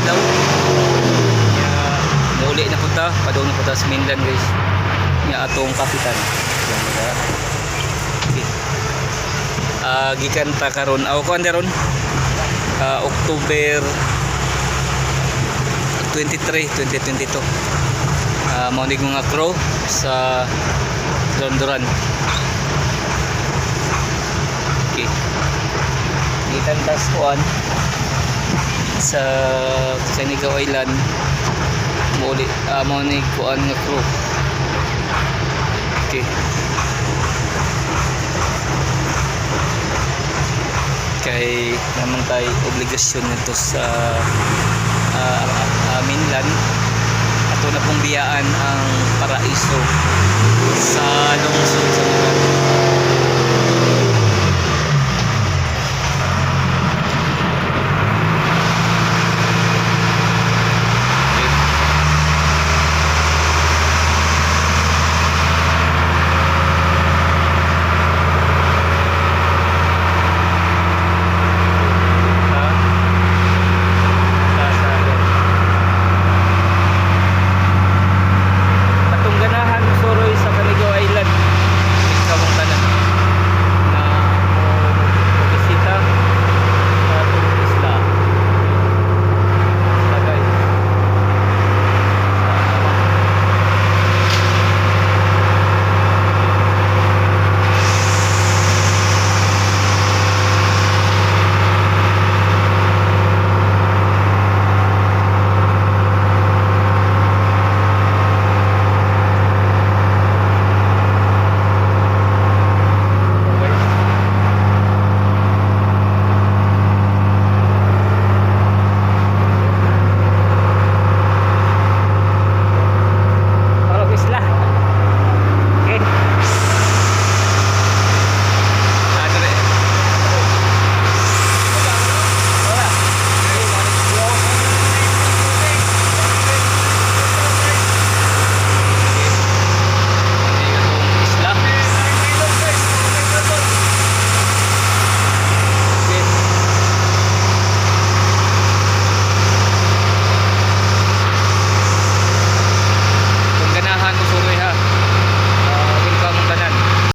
adlaw. Muli na punta, padung na punta sa mainland guys. Nga atong kapitan. Okay. Gikan ta karon, ko andaron. October 23, 2022. Maunig mga crew sa Duran-Duran. Okay. Gikan tas kuan sa Canigao Island. Maunig kuan nga crew. Okay. Kay naman tayo obligasyon nito sa mainland. Ato na pong biyaan ang Paraiso